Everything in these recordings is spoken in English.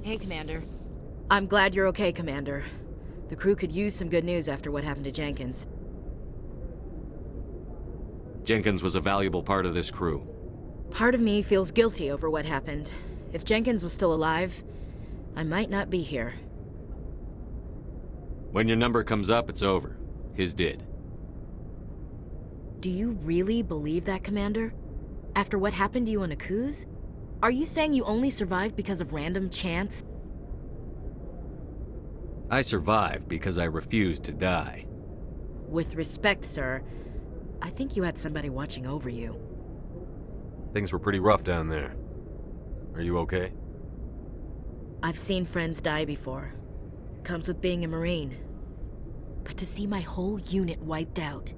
Hey, Commander. I'm glad you're okay, Commander. The crew could use some good news after what happened to Jenkins. Jenkins was a valuable part of this crew. Part of me feels guilty over what happened. If Jenkins was still alive, I might not be here. When your number comes up, it's over. His did. Do you really believe that, Commander? After what happened to you on Akuz? Are you saying you only survived because of random chance? I survived because I refused to die. With respect, sir, I think you had somebody watching over you. Things were pretty rough down there. Are you okay? I've seen friends die before. Comes with being a Marine. But to see my whole unit wiped out,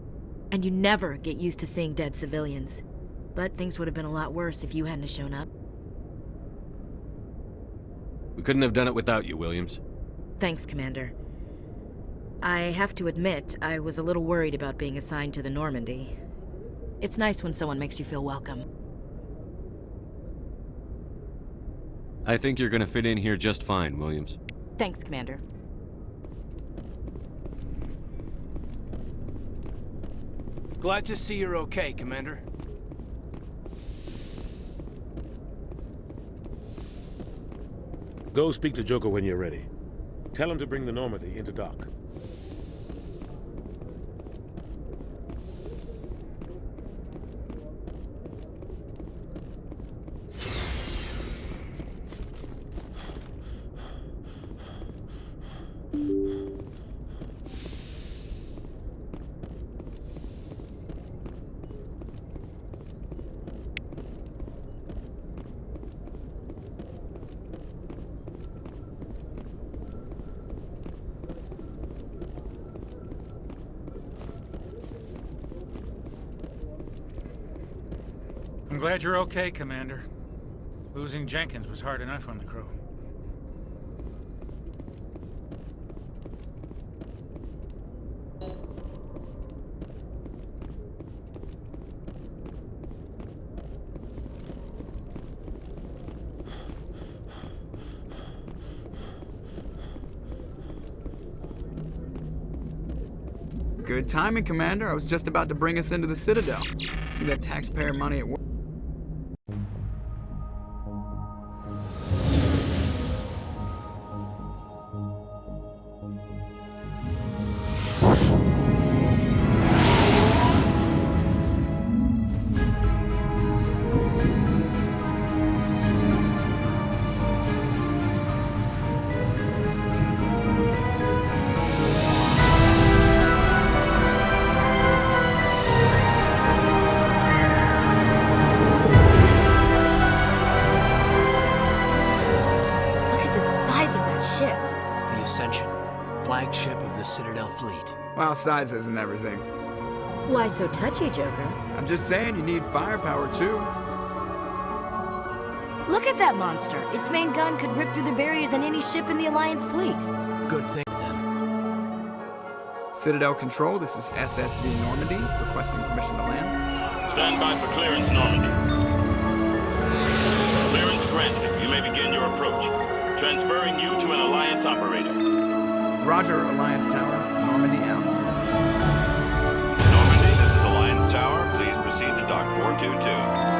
and you never get used to seeing dead civilians. But things would have been a lot worse if you hadn't shown up. We couldn't have done it without you, Williams. Thanks, Commander. I have to admit, I was a little worried about being assigned to the Normandy. It's nice when someone makes you feel welcome. I think you're gonna fit in here just fine, Williams. Thanks, Commander. Glad to see you're okay, Commander. Go speak to Joker when you're ready. Tell him to bring the Normandy into dock. I'm glad you're okay, Commander. Losing Jenkins was hard enough on the crew. Good timing, Commander. I was just about to bring us into the Citadel. See that taxpayer money at work. Flagship of the Citadel fleet. Well, size isn't everything. Why so touchy, Joker? I'm just saying you need firepower, too. Look at that monster! Its main gun could rip through the barriers in any ship in the Alliance fleet. Good thing, then. Citadel Control, this is SSV Normandy, requesting permission to land. Stand by for clearance, Normandy. Clearance granted. You may begin your approach. Transferring you to an Alliance operator. Roger, Alliance Tower. Normandy out. Normandy, this is Alliance Tower. Please proceed to Dock 422.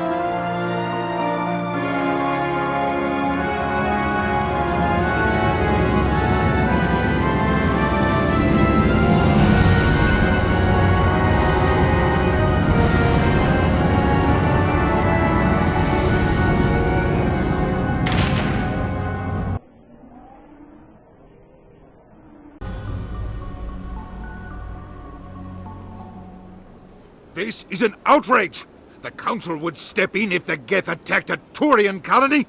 This is an outrage! The Council would step in if the Geth attacked a Turian colony!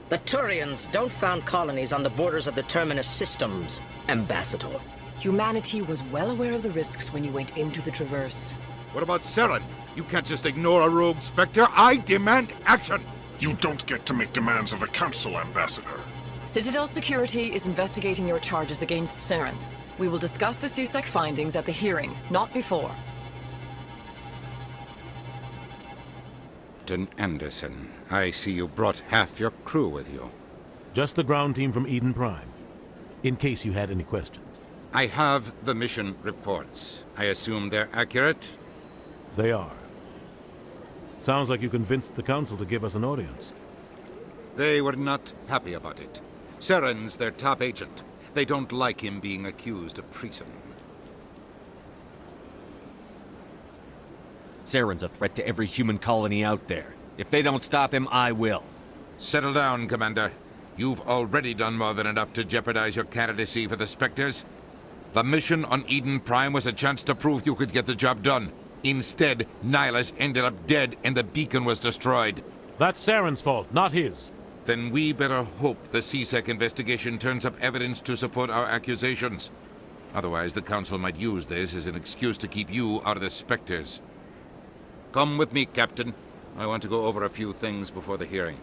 The Turians don't found colonies on the borders of the Terminus systems, Ambassador. Humanity was well aware of the risks when you went into the Traverse. What about Saren? You can't just ignore a rogue Spectre. I demand action! You don't get to make demands of the Council, Ambassador. Citadel Security is investigating your charges against Saren. We will discuss the CSEC findings at the hearing, not before. Captain Anderson, I see you brought half your crew with you. Just the ground team from Eden Prime, in case you had any questions. I have the mission reports. I assume they're accurate? They are. Sounds like you convinced the Council to give us an audience. They were not happy about it. Saren's their top agent. They don't like him being accused of treason. Saren's a threat to every human colony out there. If they don't stop him, I will. Settle down, Commander. You've already done more than enough to jeopardize your candidacy for the Spectres. The mission on Eden Prime was a chance to prove you could get the job done. Instead, Nihilus ended up dead and the beacon was destroyed. That's Saren's fault, not his. Then we better hope the CSEC investigation turns up evidence to support our accusations. Otherwise, the Council might use this as an excuse to keep you out of the Spectres. Come with me, Captain. I want to go over a few things before the hearing.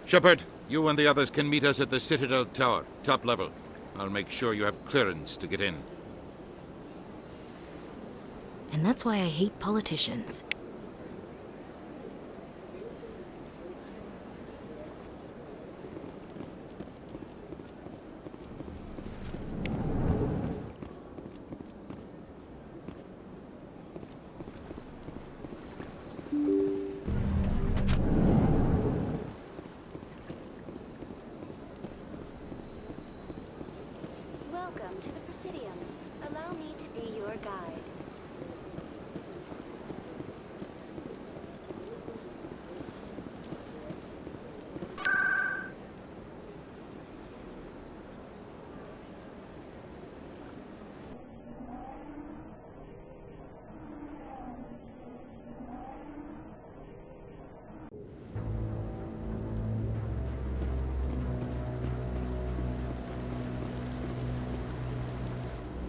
Shepard, you and the others can meet us at the Citadel Tower, top level. I'll make sure you have clearance to get in. And that's why I hate politicians. Welcome to the Presidium. Allow me to be your guide.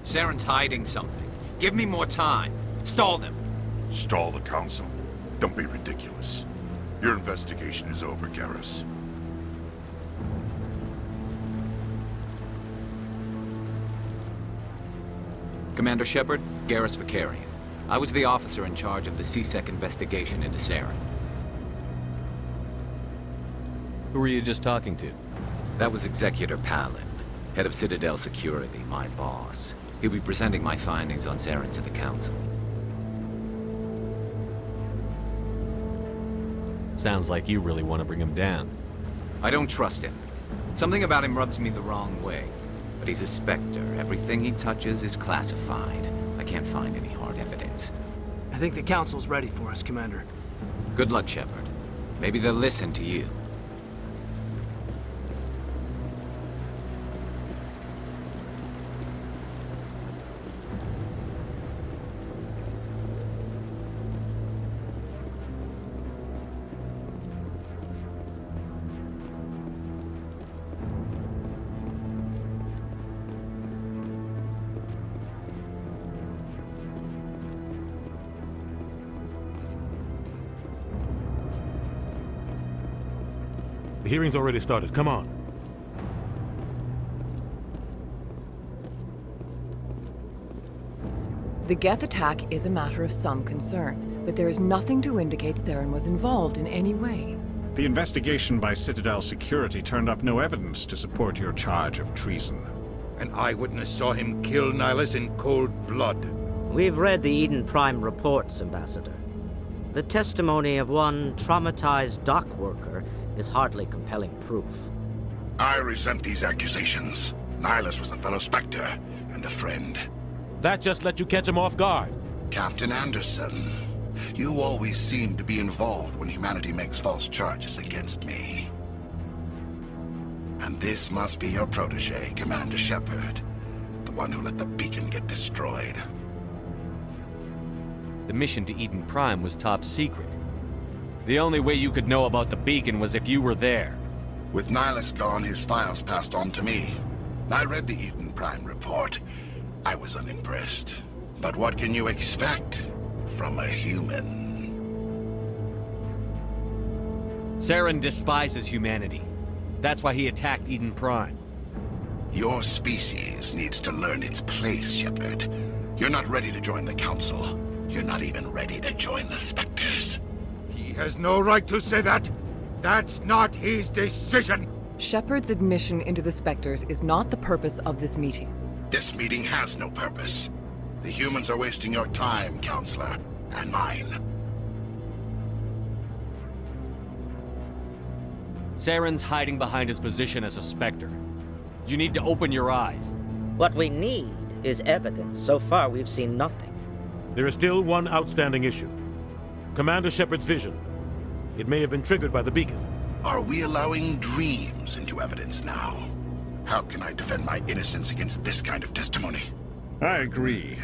Saren's hiding something. Give me more time. Stall them. Stall the Council? Don't be ridiculous. Your investigation is over, Garrus. Commander Shepard, Garrus Vakarian. I was the officer in charge of the CSEC investigation into Saren. Who were you just talking to? That was Executor Palin, head of Citadel Security, my boss. He'll be presenting my findings on Saren to the Council. Sounds like you really want to bring him down. I don't trust him. Something about him rubs me the wrong way. But he's a Spectre. Everything he touches is classified. I can't find any hard evidence. I think the Council's ready for us, Commander. Good luck, Shepard. Maybe they'll listen to you. The hearing's already started. Come on. The Geth attack is a matter of some concern, but there is nothing to indicate Saren was involved in any way. The investigation by Citadel Security turned up no evidence to support your charge of treason. An eyewitness saw him kill Nihilus in cold blood. We've read the Eden Prime reports, Ambassador. The testimony of one traumatized dock worker is hardly compelling proof. I resent these accusations. Nihilus was a fellow Spectre and a friend. That just let you catch him off guard. Captain Anderson, you always seem to be involved when humanity makes false charges against me. And this must be your protege, Commander Shepard, the one who let the beacon get destroyed. The mission to Eden Prime was top secret. The only way you could know about the beacon was if you were there. With Nihilus gone, his files passed on to me. I read the Eden Prime report. I was unimpressed. But what can you expect from a human? Saren despises humanity. That's why he attacked Eden Prime. Your species needs to learn its place, Shepard. You're not ready to join the Council. You're not even ready to join the Spectres. He has no right to say that. That's not his decision. Shepard's admission into the Spectres is not the purpose of this meeting. This meeting has no purpose. The humans are wasting your time, Counselor, and mine. Saren's hiding behind his position as a Spectre. You need to open your eyes. What we need is evidence. So far, we've seen nothing. There is still one outstanding issue. Commander Shepard's vision. It may have been triggered by the beacon. Are we allowing dreams into evidence now? How can I defend my innocence against this kind of testimony? I agree.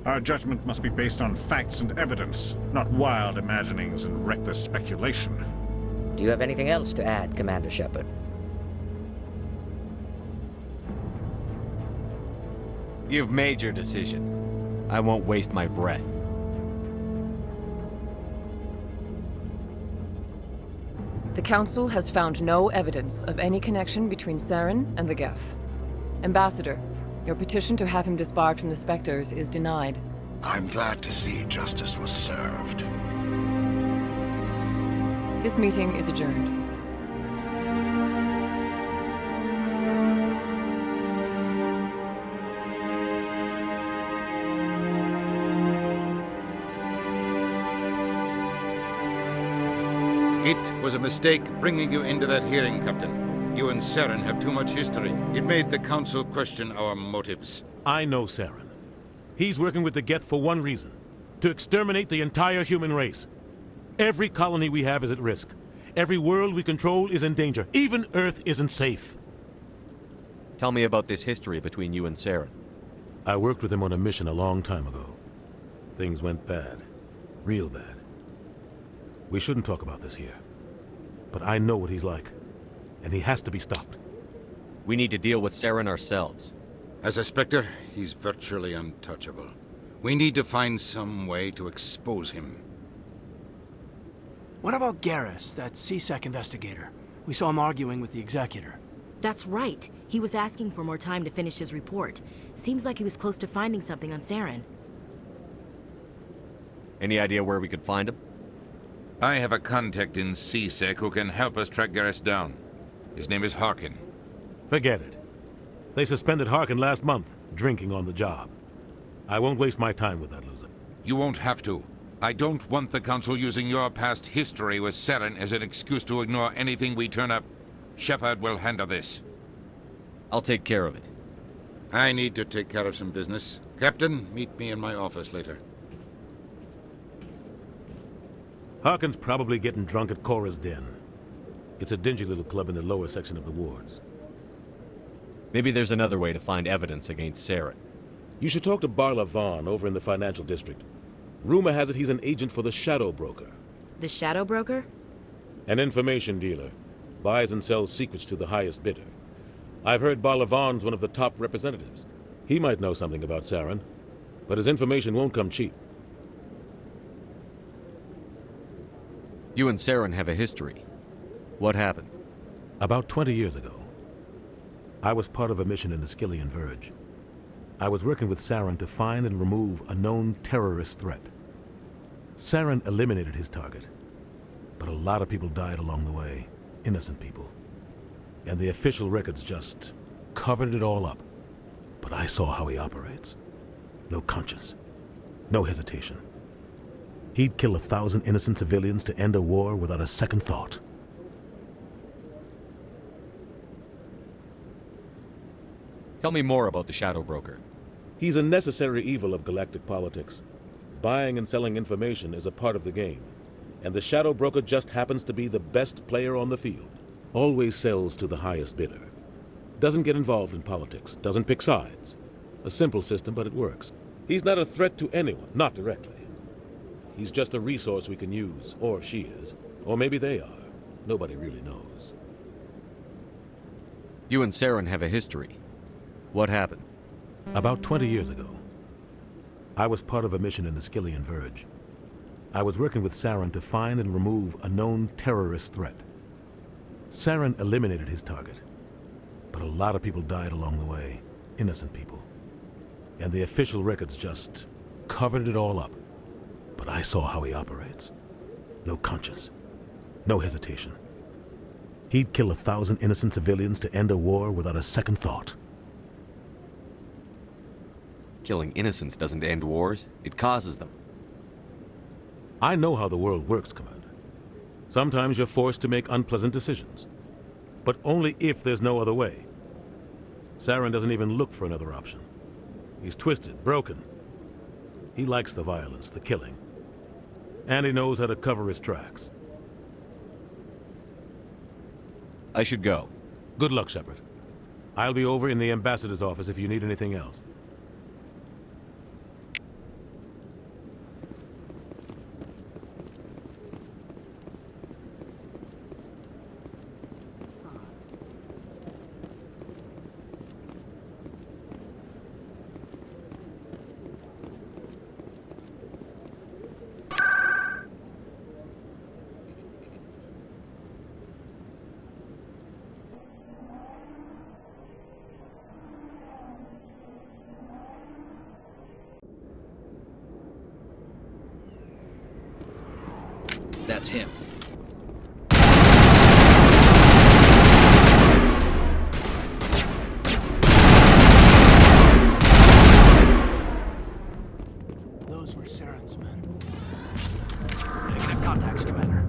Our judgment must be based on facts and evidence, not wild imaginings and reckless speculation. Do you have anything else to add, Commander Shepard? You've made your decision. I won't waste my breath. The Council has found no evidence of any connection between Saren and the Geth. Ambassador, your petition to have him disbarred from the Spectres is denied. I'm glad to see justice was served. This meeting is adjourned. It was a mistake bringing you into that hearing, Captain. You and Saren have too much history. It made the Council question our motives. I know Saren. He's working with the Geth for one reason. To exterminate the entire human race. Every colony we have is at risk. Every world we control is in danger. Even Earth isn't safe. Tell me about this history between you and Saren. I worked with him on a mission a long time ago. Things went bad. Real bad. We shouldn't talk about this here. But I know what he's like. And he has to be stopped. We need to deal with Saren ourselves. As a Spectre, he's virtually untouchable. We need to find some way to expose him. What about Garrus, that C-Sec investigator? We saw him arguing with the Executor. That's right. He was asking for more time to finish his report. Seems like he was close to finding something on Saren. Any idea where we could find him? I have a contact in C-Sec who can help us track Garrus down. His name is Harkin. Forget it. They suspended Harkin last month, drinking on the job. I won't waste my time with that loser. You won't have to. I don't want the Council using your past history with Saren as an excuse to ignore anything we turn up. Shepard will handle this. I'll take care of it. I need to take care of some business. Captain, meet me in my office later. Harkin's probably getting drunk at Cora's Den. It's a dingy little club in the lower section of the wards. Maybe there's another way to find evidence against Saren. You should talk to Barla Vaughn over in the financial district. Rumor has it he's an agent for the Shadow Broker. The Shadow Broker? An information dealer. Buys and sells secrets to the highest bidder. I've heard Barla Vaughn's one of the top representatives. He might know something about Saren, but his information won't come cheap. You and Saren have a history. What happened? About 20 years ago, I was part of a mission in the Skillian Verge. I was working with Saren to find and remove a known terrorist threat. Saren eliminated his target, but a lot of people died along the way, innocent people. And the official records just covered it all up. But I saw how he operates. No conscience, no hesitation. He'd kill 1,000 innocent civilians to end a war without a second thought. Tell me more about the Shadow Broker. He's a necessary evil of galactic politics. Buying and selling information is a part of the game. And the Shadow Broker just happens to be the best player on the field. Always sells to the highest bidder. Doesn't get involved in politics. Doesn't pick sides. A simple system, but it works. He's not a threat to anyone, not directly. He's just a resource we can use, or she is. Or maybe they are. Nobody really knows. You and Saren have a history. What happened? About 20 years ago, I was part of a mission in the Skillian Verge. I was working with Saren to find and remove a known terrorist threat. Saren eliminated his target, but a lot of people died along the way, innocent people. And the official records just covered it all up. But I saw how he operates. no conscience, no hesitation. He'd kill 1,000 innocent civilians to end a war without a second thought. Killing innocents doesn't end wars, it causes them. I know how the world works, Commander. Sometimes you're forced to make unpleasant decisions, but only if there's no other way. Saren doesn't even look for another option. He's twisted, broken. He likes the violence, the killing. And he knows how to cover his tracks. I should go. Good luck, Shepard. I'll be over in the ambassador's office if you need anything else. That's him. Those were Saren's men. Negative contacts, Commander.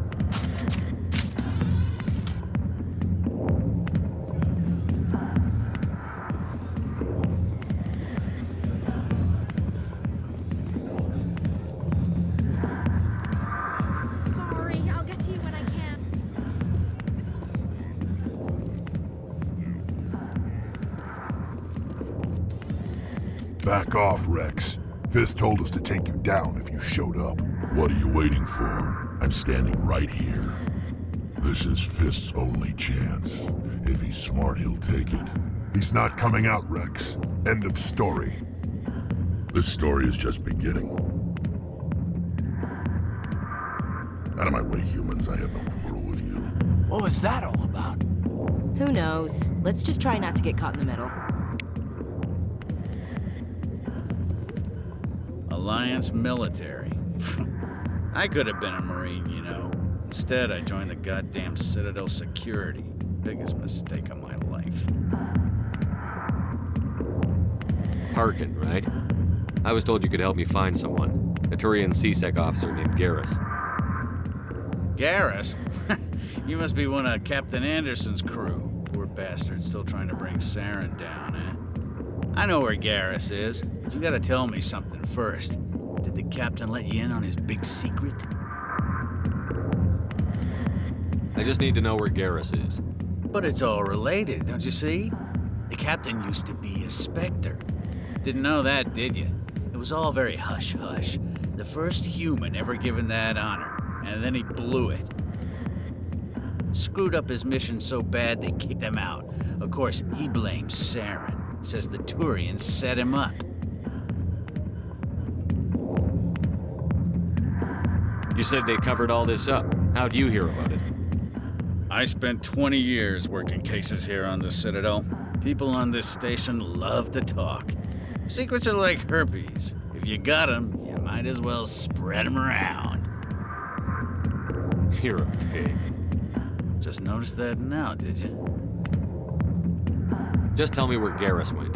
Sorry, I'll get to you when I can. Back off, Rex. Fisk told us to take you down if you showed up. What are you waiting for? I'm standing right here. This is Fisk's only chance. If he's smart, he'll take it. He's not coming out, Rex. End of story. This story is just beginning. Out of my way, humans. I have no quarrel with you. What was that all about? Who knows? Let's just try not to get caught in the middle. Alliance military. I could have been a Marine, you know. Instead, I joined the goddamn Citadel security. Biggest mistake of my life. Harkin, right? I was told you could help me find someone. A Turian CSEC officer named Garrus. Garrus? You must be one of Captain Anderson's crew. Poor bastard, still trying to bring Saren down, eh? I know where Garrus is, but you gotta tell me something first. Did the captain let you in on his big secret? I just need to know where Garrus is. But it's all related, don't you see? The captain used to be a Spectre. Didn't know that, did you? It was all very hush-hush. The first human ever given that honor, and then he blew it. Screwed up his mission so bad they kicked him out. Of course, he blames Saren. Says the Turians set him up. You said they covered all this up. How'd you hear about it? I spent 20 years working cases here on the Citadel. People on this station love to talk. Secrets are like herpes. If you got them, you might as well spread them around. You're a pig. Just noticed that now, did you? Just tell me where Garrus went.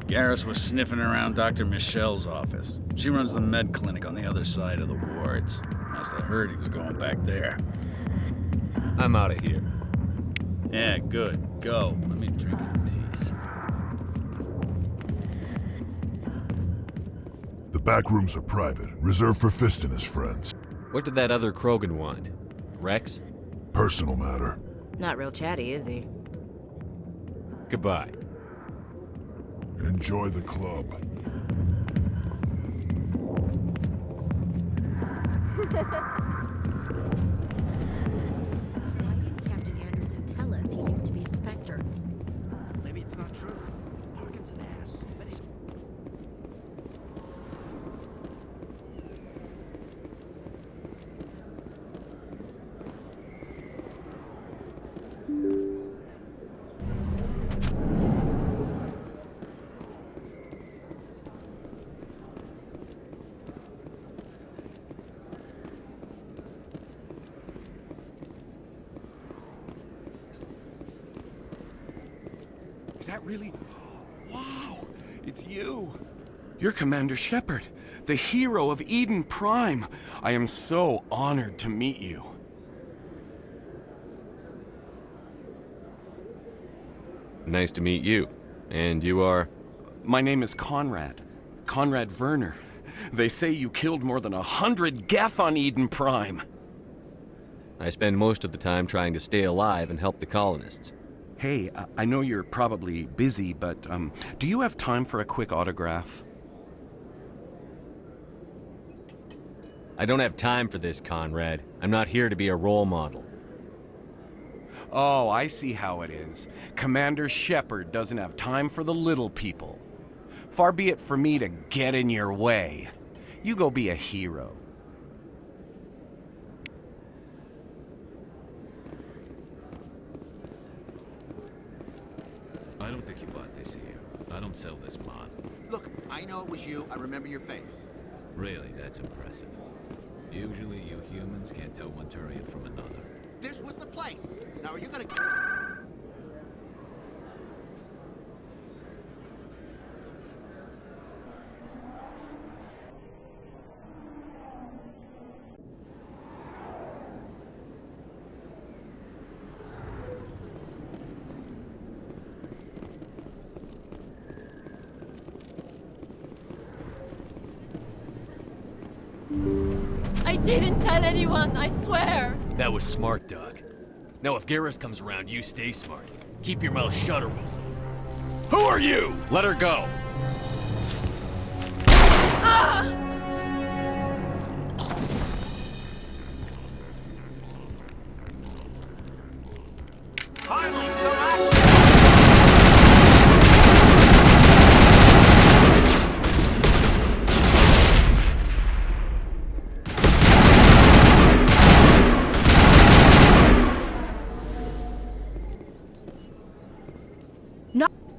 Garrus was sniffing around Dr. Michelle's office. She runs the med clinic on the other side of the wards. Must have heard he was going back there. I'm out of here. Yeah, good. Go. Let me drink in peace. The back rooms are private, reserved for Fist and his friends. What did that other Krogan want? Rex? Personal matter. Not real chatty, is he? Goodbye. Enjoy the club. Why didn't Captain Anderson tell us he used to be a Spectre? Maybe it's not true. Harkin's an ass. But he's... Is that really... Wow! It's you! You're Commander Shepard, the hero of Eden Prime. I am so honored to meet you. Nice to meet you. And you are? My name is Conrad. Conrad Werner. They say you killed more than 100 Geth on Eden Prime. I spend most of the time trying to stay alive and help the colonists. Hey, I know you're probably busy, but do you have time for a quick autograph? I don't have time for this, Conrad. I'm not here to be a role model. Oh, I see how it is. Commander Shepard doesn't have time for the little people. Far be it for me to get in your way. You go be a hero. I don't think you bought this here. I don't sell this mod. Look, I know it was you. I remember your face. Really, that's impressive. Usually you humans can't tell one Turian from another. This was the place. Now are you gonna... I didn't tell anyone, I swear! That was smart, Doug. Now if Garrus comes around, you stay smart. Keep your mouth shut or we'll... Who are you? Let her go! Ah! Finally, some action!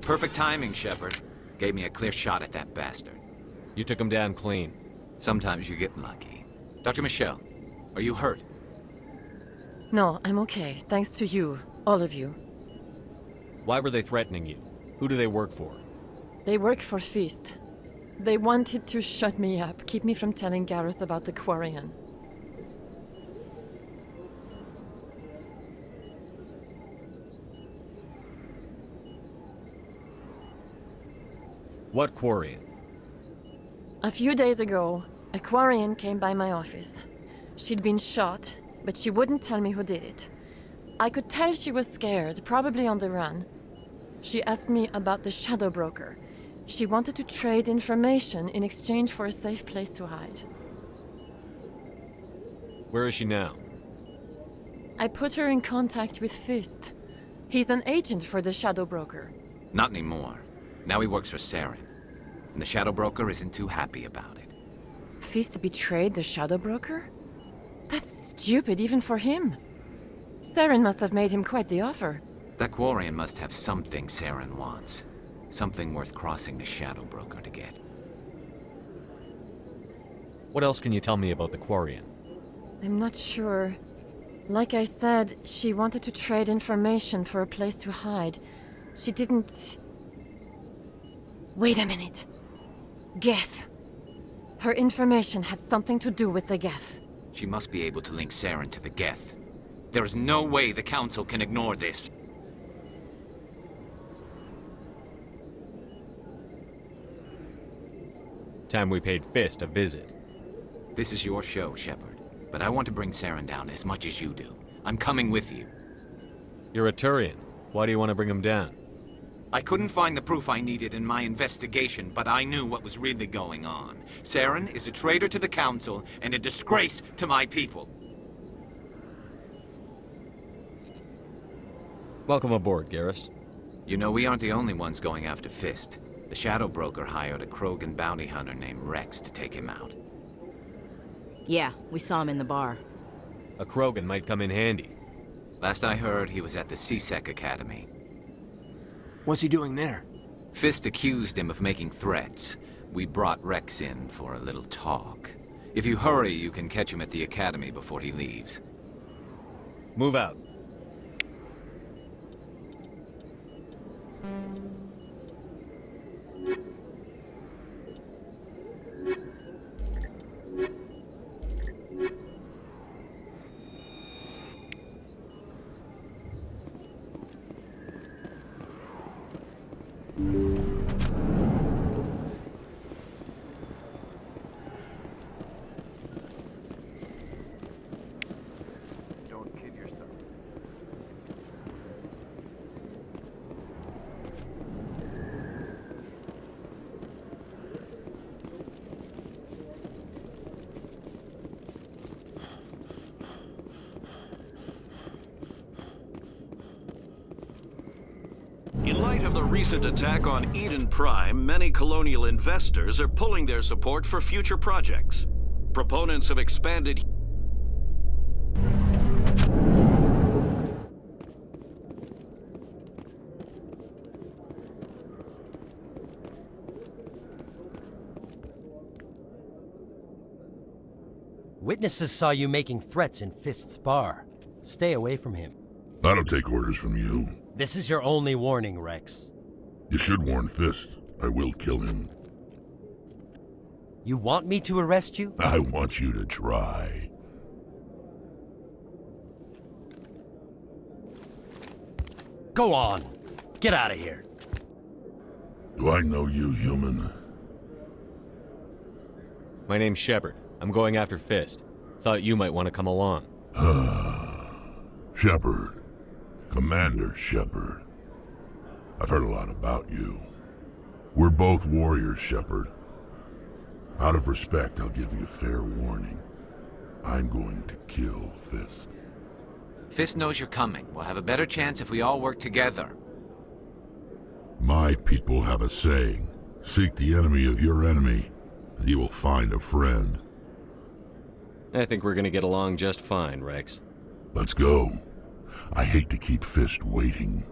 Perfect timing, Shepard. Gave me a clear shot at that bastard. You took him down clean. Sometimes you get lucky. Dr. Michelle, are you hurt? No, I'm okay. Thanks to you. All of you. Why were they threatening you? Who do they work for? They work for Feast. They wanted to shut me up, keep me from telling Garrus about the Quarian. What Quarian? A few days ago, a Quarian came by my office. She'd been shot, but she wouldn't tell me who did it. I could tell she was scared, probably on the run. She asked me about the Shadow Broker. She wanted to trade information in exchange for a safe place to hide. Where is she now? I put her in contact with Fist. He's an agent for the Shadow Broker. Not anymore. Now he works for Saren. And the Shadow Broker isn't too happy about it. Fist betrayed the Shadow Broker? That's stupid even for him. Saren must have made him quite the offer. That Quarian must have something Saren wants. Something worth crossing the Shadow Broker to get. What else can you tell me about the Quarian? I'm not sure. Like I said, she wanted to trade information for a place to hide. She didn't... Wait a minute. Geth. Her information had something to do with the Geth. She must be able to link Saren to the Geth. There is no way the Council can ignore this. Time we paid Fist a visit. This is your show, Shepard. But I want to bring Saren down as much as you do. I'm coming with you. You're a Turian. Why do you want to bring him down? I couldn't find the proof I needed in my investigation, but I knew what was really going on. Saren is a traitor to the Council and a disgrace to my people. Welcome aboard, Garrus. You know, we aren't the only ones going after Fist. The Shadow Broker hired a Krogan bounty hunter named Rex to take him out. Yeah, we saw him in the bar. A Krogan might come in handy. Last I heard, he was at the C-Sec Academy. What's he doing there? Fist accused him of making threats. We brought Rex in for a little talk. If you hurry, you can catch him at the Academy before he leaves. Move out. Don't kid yourself. In light of the recent attack on Eden Prime, many colonial investors are pulling their support for future projects. Proponents of expanded Witnesses saw you making threats in Fist's bar. Stay away from him. I don't take orders from you. This is your only warning, Rex. You should warn Fist. I will kill him. You want me to arrest you? I want you to try. Go on. Get out of here. Do I know you, human? My name's Shepard. I'm going after Fist. Thought you might want to come along. Shepard. Commander Shepard. I've heard a lot about you. We're both warriors, Shepard. Out of respect, I'll give you fair warning. I'm going to kill Fist. Fist knows you're coming. We'll have a better chance if we all work together. My people have a saying. Seek the enemy of your enemy, and you will find a friend. I think we're gonna get along just fine, Rex. Let's go. I hate to keep Fist waiting.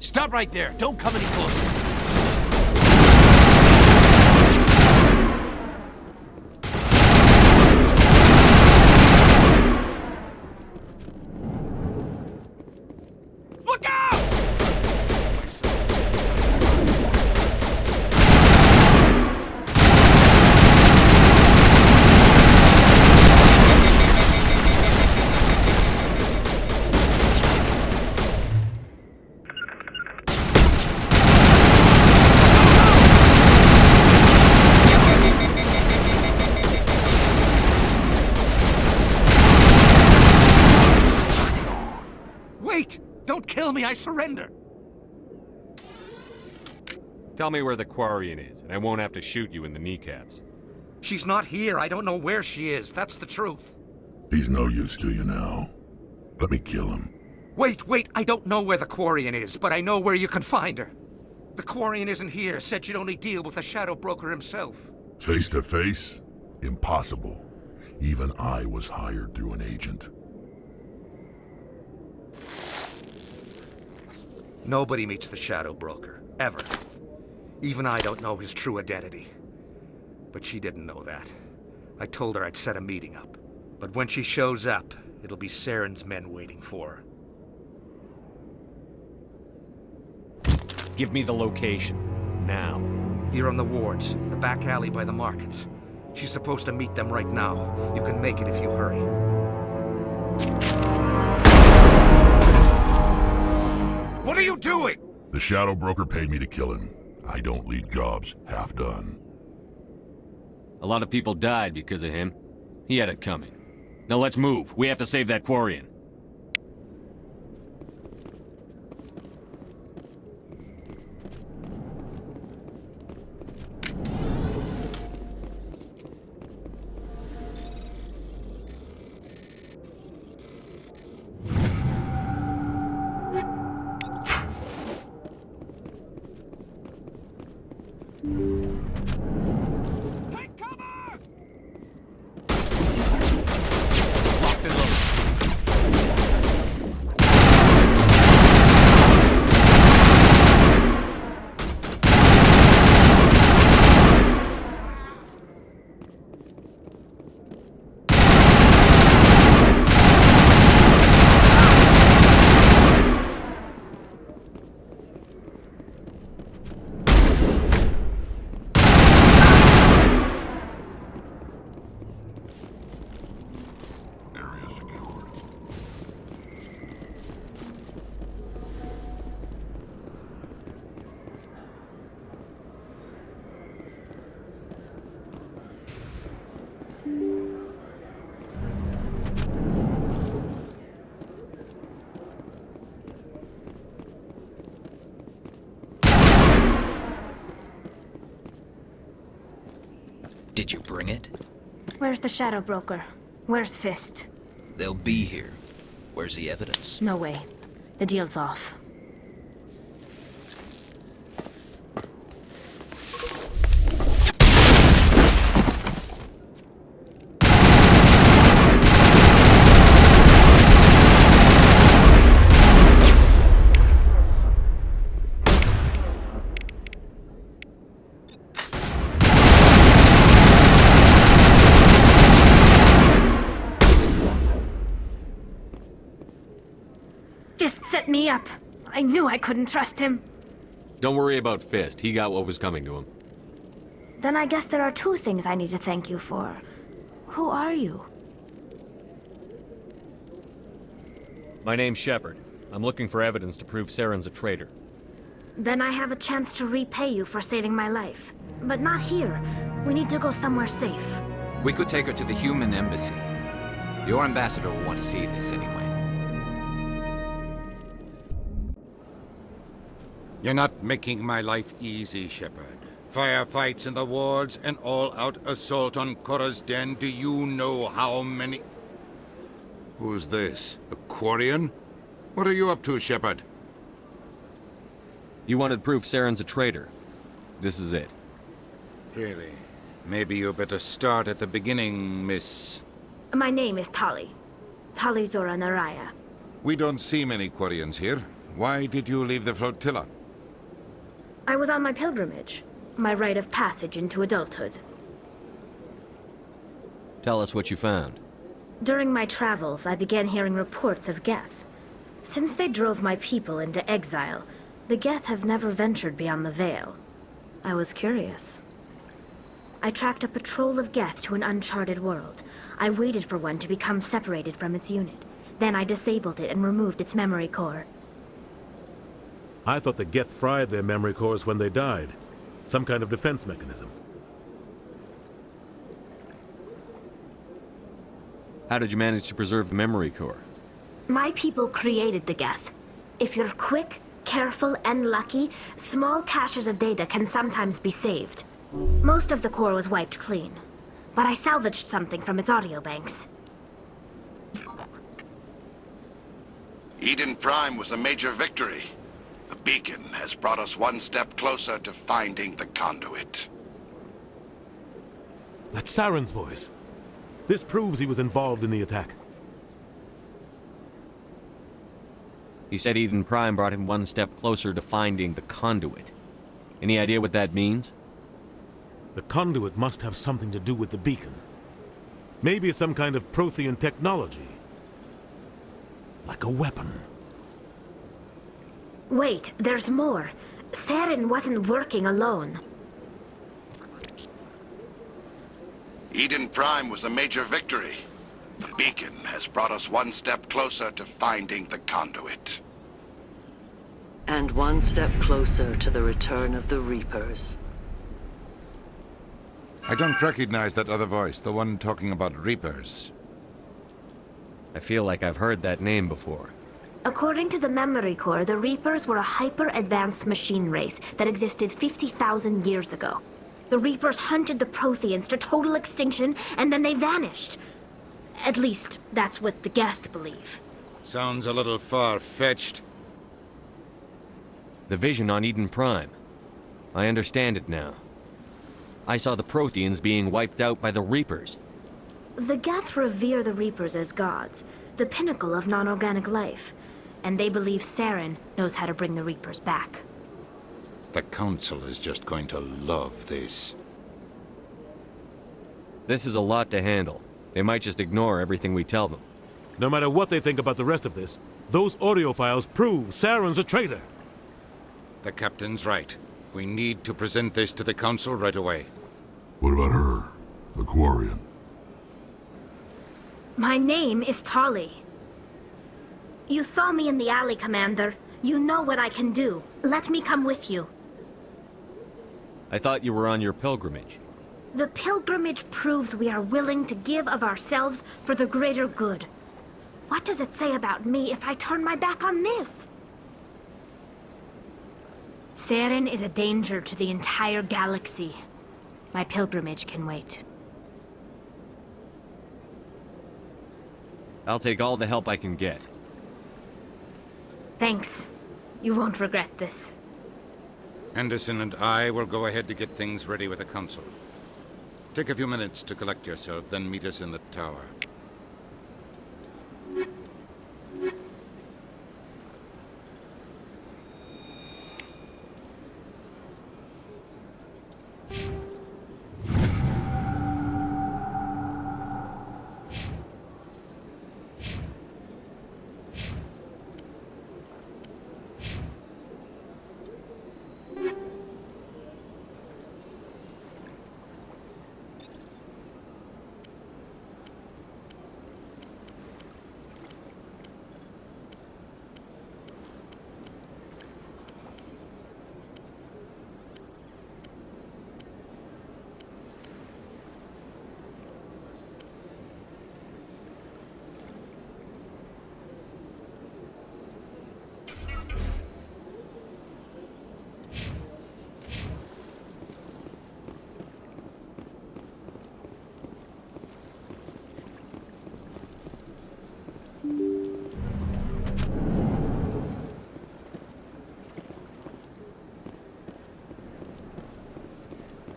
Stop right there. Don't come any closer. Look out! Wait! Don't kill me, I surrender! Tell me where the Quarian is, and I won't have to shoot you in the kneecaps. She's not here. I don't know where she is. That's the truth. He's no use to you now. Let me kill him. Wait! I don't know where the Quarian is, but I know where you can find her. The Quarian isn't here. Said she'd only deal with the Shadow Broker himself. Face to face? Impossible. Even I was hired through an agent. Nobody meets the Shadow Broker, ever. Even I don't know his true identity. But she didn't know that. I told her I'd set a meeting up. But when she shows up, it'll be Saren's men waiting for her. Give me the location. Now. Here on the wards, the back alley by the markets. She's supposed to meet them right now. You can make it if you hurry. What are you doing? The Shadow Broker paid me to kill him. I don't leave jobs half done. A lot of people died because of him. He had it coming. Now let's move. We have to save that Quarian. Did you bring it? Where's the Shadow Broker? Where's Fist? They'll be here. Where's the evidence? No way. The deal's off. Fist set me up. I knew I couldn't trust him. Don't worry about Fist. He got what was coming to him. Then I guess there are two things I need to thank you for. Who are you? My name's Shepard. I'm looking for evidence to prove Saren's a traitor. Then I have a chance to repay you for saving my life. But not here. We need to go somewhere safe. We could take her to the human embassy. Your ambassador will want to see this anyway. You're not making my life easy, Shepard. Firefights in the wards, an all-out assault on Korra's den. Do you know how many... Who's this? A Quarian? What are you up to, Shepard? You wanted proof Saren's a traitor. This is it. Really? Maybe you better start at the beginning, Miss... My name is Tali. Tali Zora Naraya. We don't see many Quarians here. Why did you leave the flotilla? I was on my pilgrimage. My rite of passage into adulthood. Tell us what you found. During my travels, I began hearing reports of Geth. Since they drove my people into exile, the Geth have never ventured beyond the Veil. I was curious. I tracked a patrol of Geth to an uncharted world. I waited for one to become separated from its unit. Then I disabled it and removed its memory core. I thought the Geth fried their memory cores when they died. Some kind of defense mechanism. How did you manage to preserve the memory core? My people created the Geth. If you're quick, careful, and lucky, small caches of data can sometimes be saved. Most of the core was wiped clean, but I salvaged something from its audio banks. Eden Prime was a major victory. The beacon has brought us one step closer to finding the conduit. That's Saren's voice. This proves he was involved in the attack. He said Eden Prime brought him one step closer to finding the conduit. Any idea what that means? The conduit must have something to do with the beacon. Maybe it's some kind of Prothean technology. Like a weapon. Wait, there's more. Saren wasn't working alone. Eden Prime was a major victory. The beacon has brought us one step closer to finding the conduit. And one step closer to the return of the Reapers. I don't recognize that other voice, the one talking about Reapers. I feel like I've heard that name before. According to the Memory Core, the Reapers were a hyper-advanced machine race that existed 50,000 years ago. The Reapers hunted the Protheans to total extinction, and then they vanished. At least, that's what the Geth believe. Sounds a little far-fetched. The vision on Eden Prime. I understand it now. I saw the Protheans being wiped out by the Reapers. The Geth revere the Reapers as gods, the pinnacle of non-organic life. And they believe Saren knows how to bring the Reapers back. The Council is just going to love this. This is a lot to handle. They might just ignore everything we tell them. No matter what they think about the rest of this, those audio files prove Saren's a traitor. The Captain's right. We need to present this to the Council right away. What about her? The Quarian? My name is Tali. You saw me in the alley, Commander. You know what I can do. Let me come with you. I thought you were on your pilgrimage. The pilgrimage proves we are willing to give of ourselves for the greater good. What does it say about me if I turn my back on this? Saren is a danger to the entire galaxy. My pilgrimage can wait. I'll take all the help I can get. Thanks. You won't regret this. Anderson and I will go ahead to get things ready with the Council. Take a few minutes to collect yourself, then meet us in the tower.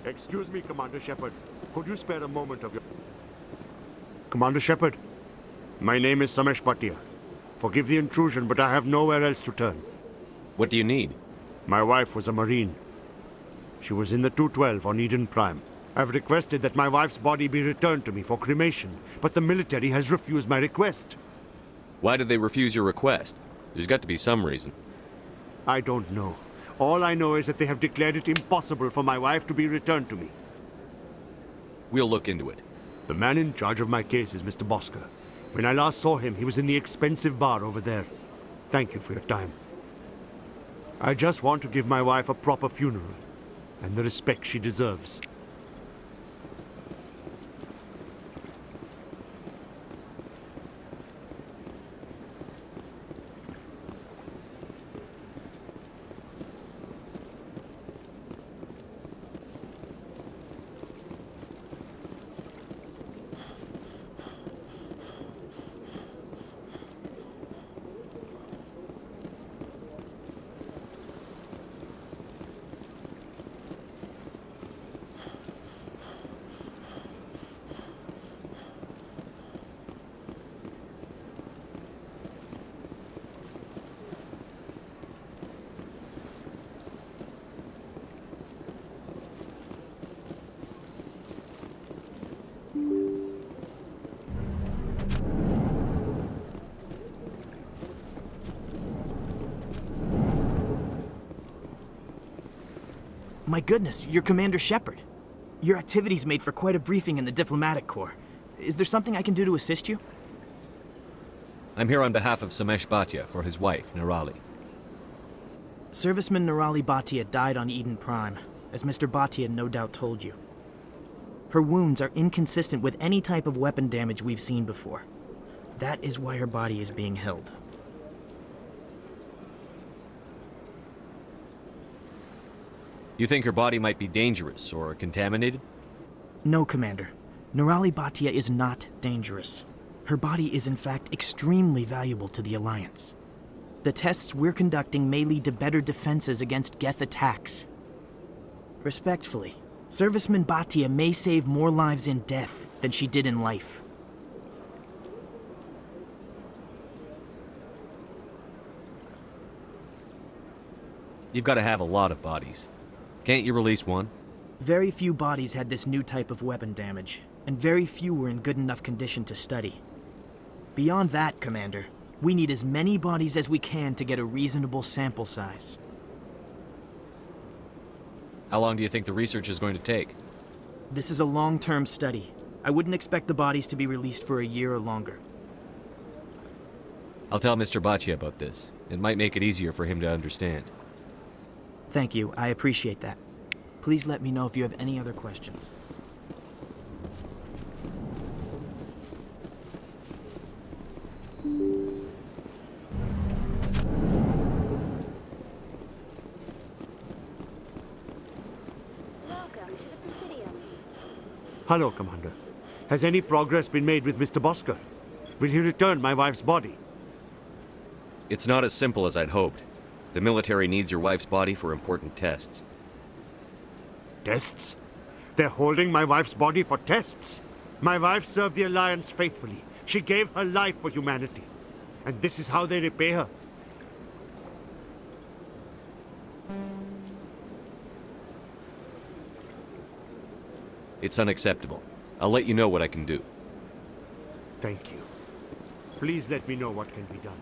Excuse me, Commander Shepard. Could you spare a moment of your... Commander Shepard, my name is Samesh Bhatia. Forgive the intrusion, but I have nowhere else to turn. What do you need? My wife was a Marine. She was in the 212 on Eden Prime. I've requested that my wife's body be returned to me for cremation, but the military has refused my request. Why did they refuse your request? There's got to be some reason. I don't know. All I know is that they have declared it impossible for my wife to be returned to me. We'll look into it. The man in charge of my case is Mr. Bosker. When I last saw him, he was in the expensive bar over there. Thank you for your time. I just want to give my wife a proper funeral, and the respect she deserves. My goodness, you're Commander Shepard. Your activities made for quite a briefing in the Diplomatic Corps. Is there something I can do to assist you? I'm here on behalf of Samesh Bhatia for his wife, Nirali. Serviceman Nirali Bhatia died on Eden Prime, as Mr. Bhatia no doubt told you. Her wounds are inconsistent with any type of weapon damage we've seen before. That is why her body is being held. You think her body might be dangerous or contaminated? No, Commander. Nirali Bhatia is not dangerous. Her body is in fact extremely valuable to the Alliance. The tests we're conducting may lead to better defenses against Geth attacks. Respectfully, Serviceman Bhatia may save more lives in death than she did in life. You've got to have a lot of bodies. Can't you release one? Very few bodies had this new type of weapon damage, and very few were in good enough condition to study. Beyond that, Commander, we need as many bodies as we can to get a reasonable sample size. How long do you think the research is going to take? This is a long-term study. I wouldn't expect the bodies to be released for a year or longer. I'll tell Mr. Bhatia about this. It might make it easier for him to understand. Thank you, I appreciate that. Please let me know if you have any other questions. Welcome to the Presidium. Hello, Commander. Has any progress been made with Mr. Bosker? Will he return my wife's body? It's not as simple as I'd hoped. The military needs your wife's body for important tests. Tests? They're holding my wife's body for tests? My wife served the Alliance faithfully. She gave her life for humanity. And this is how they repay her. It's unacceptable. I'll let you know what I can do. Thank you. Please let me know what can be done.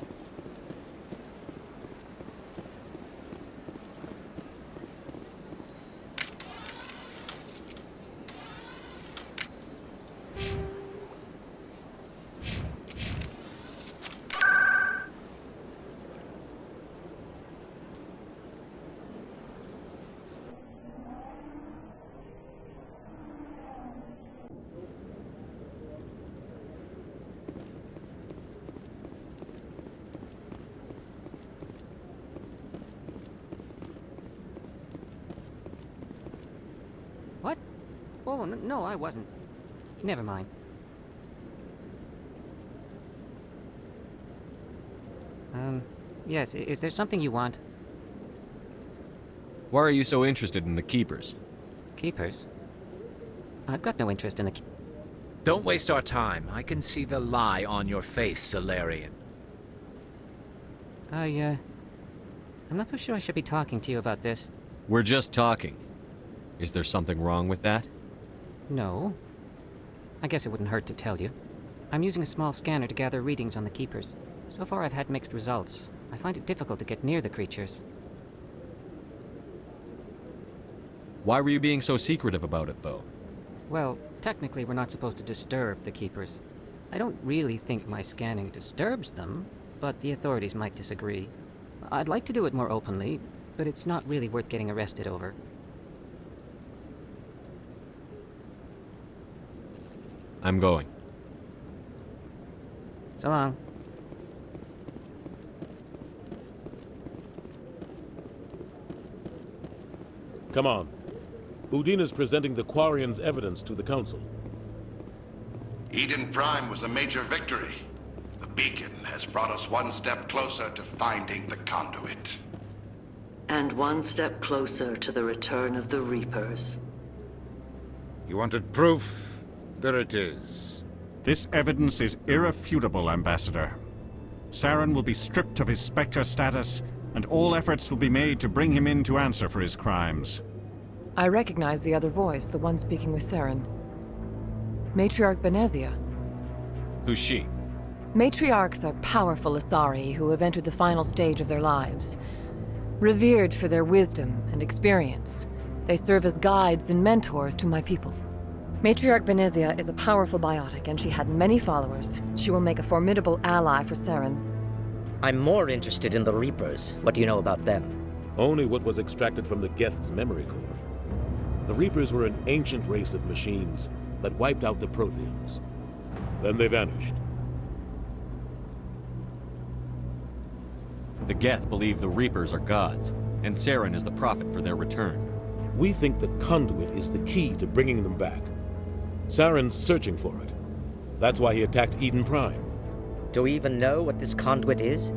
What? Oh, no, I wasn't. Never mind. Yes, is there something you want? Why are you so interested in the Keepers? Keepers? I've got no interest in the Don't waste our time. I can see the lie on your face, Salarian. I'm not so sure I should be talking to you about this. We're just talking. Is there something wrong with that? No. I guess it wouldn't hurt to tell you. I'm using a small scanner to gather readings on the Keepers. So far I've had mixed results. I find it difficult to get near the creatures. Why were you being so secretive about it, though? Well, technically we're not supposed to disturb the Keepers. I don't really think my scanning disturbs them, but the authorities might disagree. I'd like to do it more openly, but it's not really worth getting arrested over. I'm going. So long. Come on. Udina's presenting the Quarians' evidence to the Council. Eden Prime was a major victory. The beacon has brought us one step closer to finding the conduit. And one step closer to the return of the Reapers. You wanted proof? There it is. This evidence is irrefutable, Ambassador. Saren will be stripped of his Spectre status, and all efforts will be made to bring him in to answer for his crimes. I recognize the other voice, the one speaking with Saren. Matriarch Benezia. Who's she? Matriarchs are powerful Asari who have entered the final stage of their lives. Revered for their wisdom and experience, They serve as guides and mentors to my people. Matriarch Benezia is a powerful biotic, and she had many followers. She will make a formidable ally for Saren. I'm more interested in the Reapers. What do you know about them? Only what was extracted from the Geth's memory core. The Reapers were an ancient race of machines that wiped out the Protheans. Then they vanished. The Geth believe the Reapers are gods, and Saren is the prophet for their return. We think the conduit is the key to bringing them back. Saren's searching for it. That's why he attacked Eden Prime. Do we even know what this conduit is?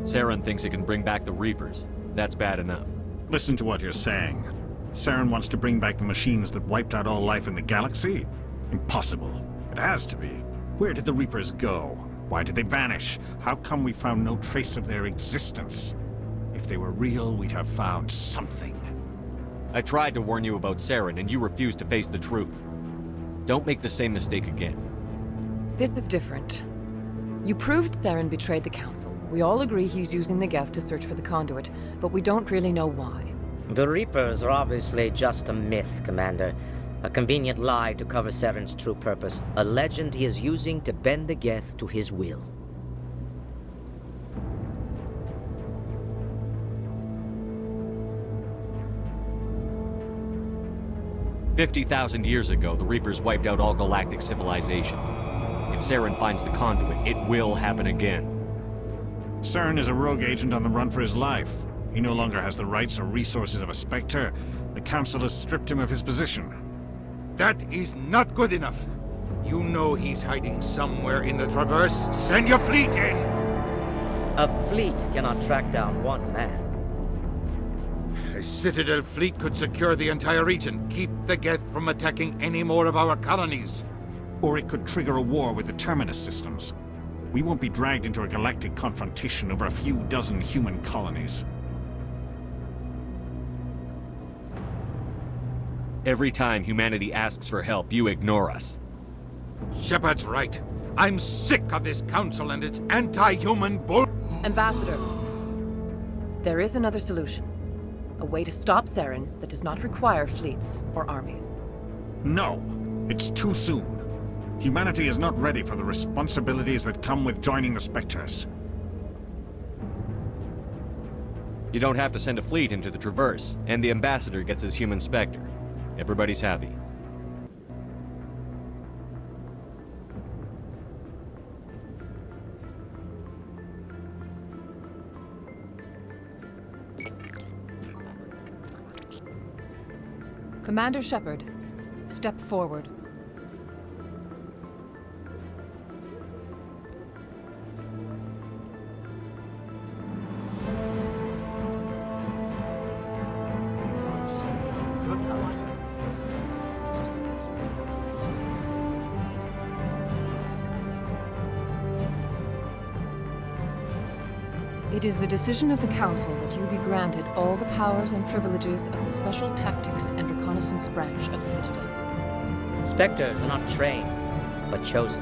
Saren thinks it can bring back the Reapers. That's bad enough. Listen to what you're saying. Saren wants to bring back the machines that wiped out all life in the galaxy? Impossible. It has to be. Where did the Reapers go? Why did they vanish? How come we found no trace of their existence? If they were real, we'd have found something. I tried to warn you about Saren, and you refused to face the truth. Don't make the same mistake again. This is different. You proved Saren betrayed the Council. We all agree he's using the Geth to search for the conduit, but we don't really know why. The Reapers are obviously just a myth, Commander. A convenient lie to cover Saren's true purpose. A legend he is using to bend the Geth to his will. "50,000 years ago, the Reapers wiped out all galactic civilization. If Saren finds the conduit, it will happen again." Saren is a rogue agent on the run for his life. He no longer has the rights or resources of a Spectre. The Council has stripped him of his position. That is not good enough. You know he's hiding somewhere in the Traverse. Send your fleet in! A fleet cannot track down one man. A Citadel fleet could secure the entire region, keep the Geth from attacking any more of our colonies. Or it could trigger a war with the Terminus systems. We won't be dragged into a galactic confrontation over a few dozen human colonies. Every time humanity asks for help, you ignore us. Shepard's right. I'm sick of this council and its anti-human bull— Ambassador, there is another solution. A way to stop Saren that does not require fleets or armies. No, it's too soon. Humanity is not ready for the responsibilities that come with joining the Spectres. You don't have to send a fleet into the Traverse, and the Ambassador gets his human Spectre. Everybody's happy. Commander Shepard, step forward. It is the decision of the Council that you be granted all the powers and privileges of the Special Tactics and Reconnaissance branch of the Citadel. Spectres are not trained, but chosen.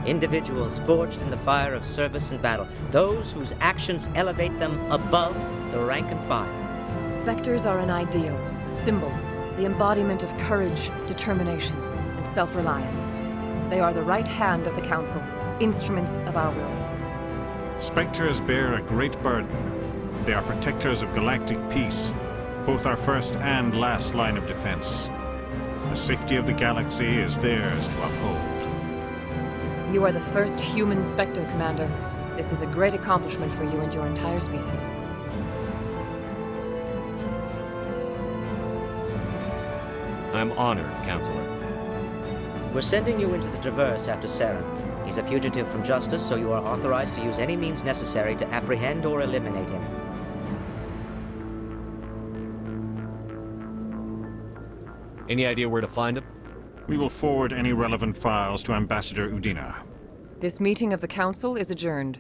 Individuals forged in the fire of service and battle. Those whose actions elevate them above the rank and file. Spectres are an ideal, a symbol, the embodiment of courage, determination, and self-reliance. They are the right hand of the Council, instruments of our will. Spectres bear a great burden. They are protectors of galactic peace, both our first and last line of defense. The safety of the galaxy is theirs to uphold. You are the first human Spectre, Commander. This is a great accomplishment for you and your entire species. I'm honored, Counselor. We're sending you into the Traverse after Saren. He's a fugitive from justice, so you are authorized to use any means necessary to apprehend or eliminate him. Any idea where to find him? We will forward any relevant files to Ambassador Udina. This meeting of the Council is adjourned.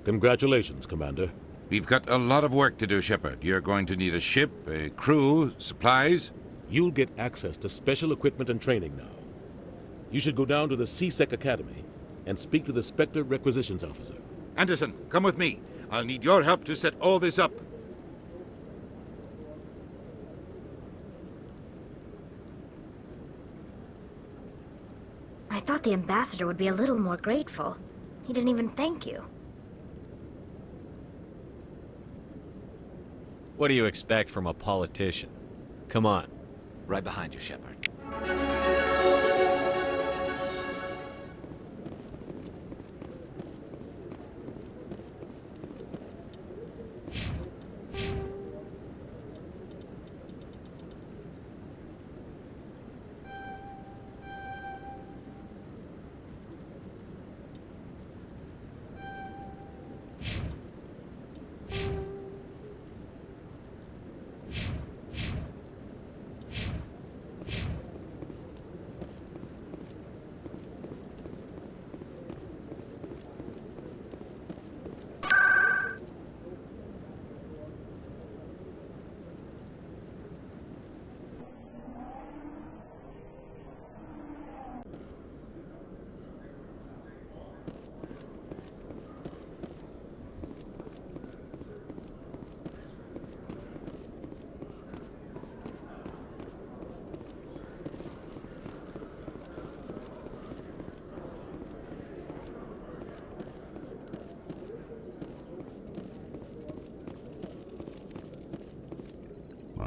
Congratulations, Commander. We've got a lot of work to do, Shepard. You're going to need a ship, a crew, supplies. You'll get access to special equipment and training now. You should go down to the C-Sec Academy and speak to the Spectre Requisitions Officer. Anderson, come with me. I'll need your help to set all this up. I thought the ambassador would be a little more grateful. He didn't even thank you. What do you expect from a politician? Come on. Right behind you, Shepard.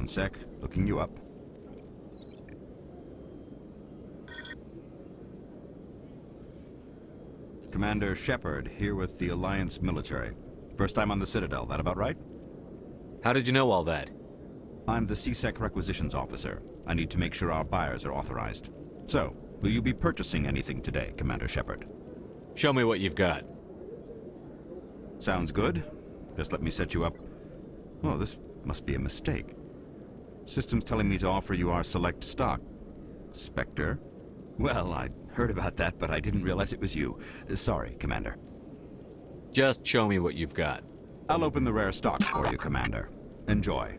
One sec, looking you up. Commander Shepard, here with the Alliance military. First time on the Citadel, that about right? How did you know all that? I'm the CSEC Requisitions Officer. I need to make sure our buyers are authorized. So, will you be purchasing anything today, Commander Shepard? Show me what you've got. Sounds good. Just let me set you up. Oh, this must be a mistake. System's telling me to offer you our select stock. Spectre? Well, I'd heard about that, but I didn't realize it was you. Sorry, Commander. Just show me what you've got. I'll open the rare stocks for you, Commander. Enjoy.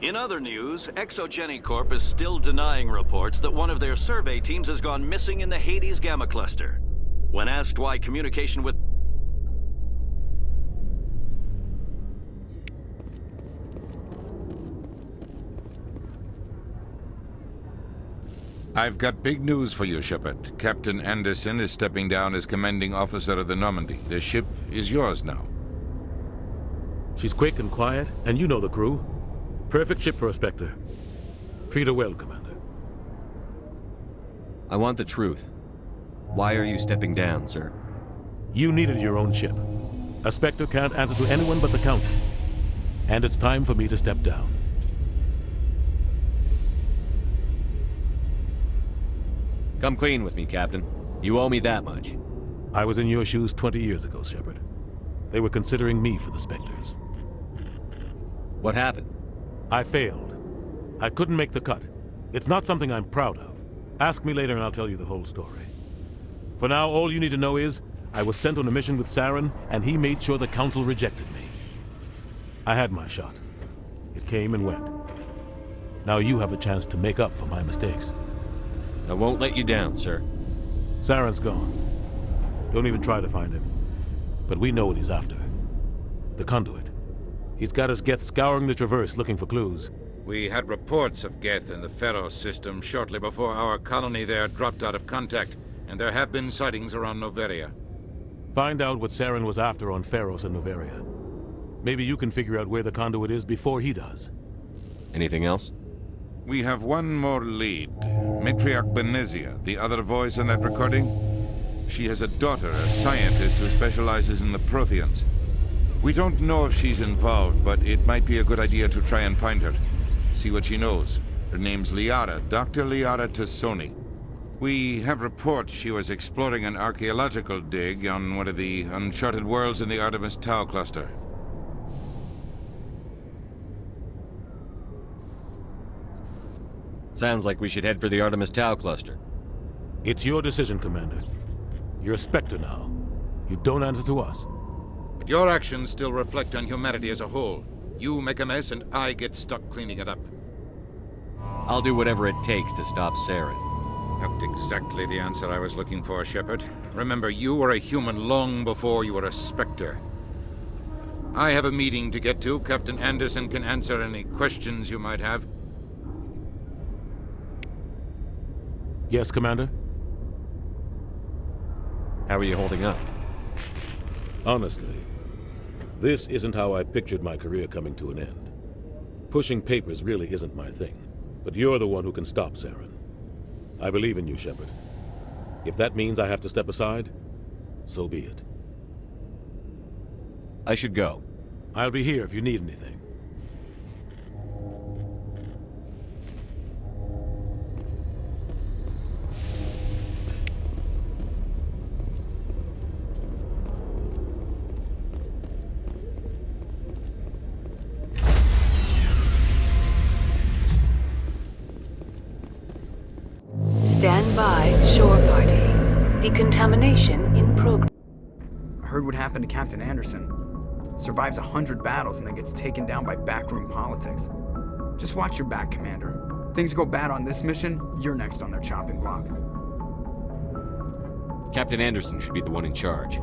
In other news, Exogeny Corp is still denying reports that one of their survey teams has gone missing in the Hades Gamma Cluster. When asked why communication with... I've got big news for you, Shepard. Captain Anderson is stepping down as commanding officer of the Normandy. The ship is yours now. She's quick and quiet, and you know the crew. Perfect ship for a Spectre. Treat her well, Commander. I want the truth. Why are you stepping down, sir? You needed your own ship. A Spectre can't answer to anyone but the Council. And it's time for me to step down. Come clean with me, Captain. You owe me that much. I was in your shoes 20 years ago, Shepard. They were considering me for the Spectres. What happened? I failed. I couldn't make the cut. It's not something I'm proud of. Ask me later and I'll tell you the whole story. For now, all you need to know is, I was sent on a mission with Saren, and he made sure the Council rejected me. I had my shot. It came and went. Now you have a chance to make up for my mistakes. I won't let you down, sir. Saren's gone. Don't even try to find him. But we know what he's after. The Conduit. He's got his Geth scouring the Traverse looking for clues. We had reports of Geth in the Pharos system shortly before our colony there dropped out of contact, and there have been sightings around Noveria. Find out what Saren was after on Pharos and Noveria. Maybe you can figure out where the Conduit is before he does. Anything else? We have one more lead. Matriarch Benezia, the other voice in that recording. She has a daughter, a scientist who specializes in the Protheans. We don't know if she's involved, but it might be a good idea to try and find her. See what she knows. Her name's Liara, Dr. Liara Tassoni. We have reports she was exploring an archaeological dig on one of the uncharted worlds in the Artemis Tau cluster. Sounds like we should head for the Artemis Tau cluster. It's your decision, Commander. You're a Spectre now. You don't answer to us. But your actions still reflect on humanity as a whole. You make a mess and I get stuck cleaning it up. I'll do whatever it takes to stop Saren. Not exactly the answer I was looking for, Shepard. Remember, you were a human long before you were a Spectre. I have a meeting to get to. Captain Anderson can answer any questions you might have. Yes, Commander? How are you holding up? Honestly, this isn't how I pictured my career coming to an end. Pushing papers really isn't my thing, but you're the one who can stop Saren. I believe in you, Shepard. If that means I have to step aside, so be it. I should go. I'll be here if you need anything. Stand by, shore party. Decontamination in progress. I heard what happened to Captain Anderson. Survives 100 battles and then gets taken down by backroom politics. Just watch your back, Commander. Things go bad on this mission, you're next on their chopping block. Captain Anderson should be the one in charge.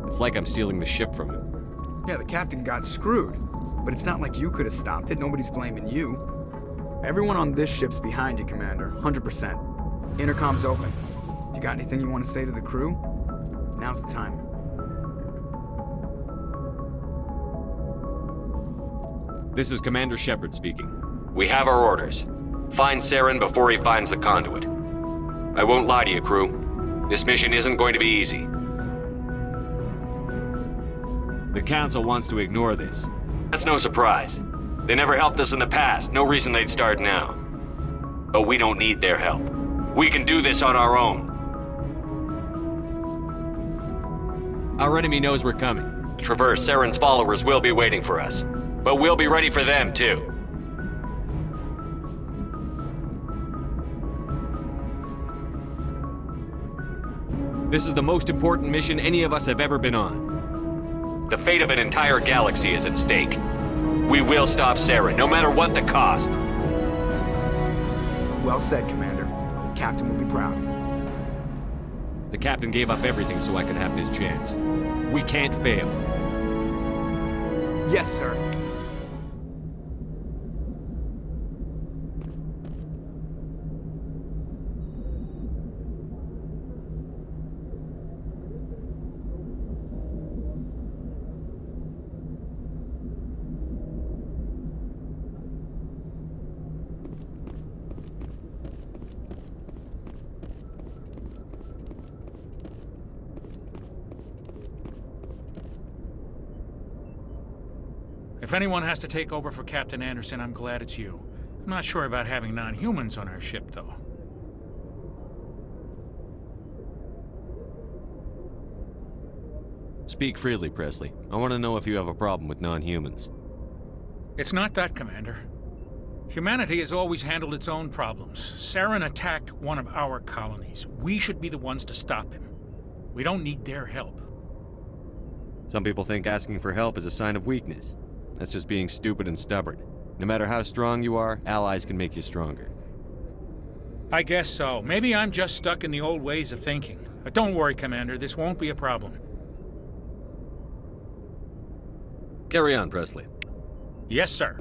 It's like I'm stealing the ship from him. Yeah, the captain got screwed. But it's not like you could have stopped it. Nobody's blaming you. Everyone on this ship's behind you, Commander. 100%. Intercom's open. If you got anything you want to say to the crew, now's the time. This is Commander Shepard speaking. We have our orders. Find Saren before he finds the Conduit. I won't lie to you, crew. This mission isn't going to be easy. The Council wants to ignore this. That's no surprise. They never helped us in the past, no reason they'd start now. But we don't need their help. We can do this on our own. Our enemy knows we're coming. Traverse, Saren's followers will be waiting for us. But we'll be ready for them, too. This is the most important mission any of us have ever been on. The fate of an entire galaxy is at stake. We will stop Saren, no matter what the cost. Well said, Commander. Captain will be proud. The captain gave up everything so I could have this chance. We can't fail. Yes, sir. If anyone has to take over for Captain Anderson, I'm glad it's you. I'm not sure about having non-humans on our ship, though. Speak freely, Presley. I want to know if you have a problem with non-humans. It's not that, Commander. Humanity has always handled its own problems. Saren attacked one of our colonies. We should be the ones to stop him. We don't need their help. Some people think asking for help is a sign of weakness. That's just being stupid and stubborn. No matter how strong you are, allies can make you stronger. I guess so. Maybe I'm just stuck in the old ways of thinking. But don't worry, Commander. This won't be a problem. Carry on, Presley. Yes, sir.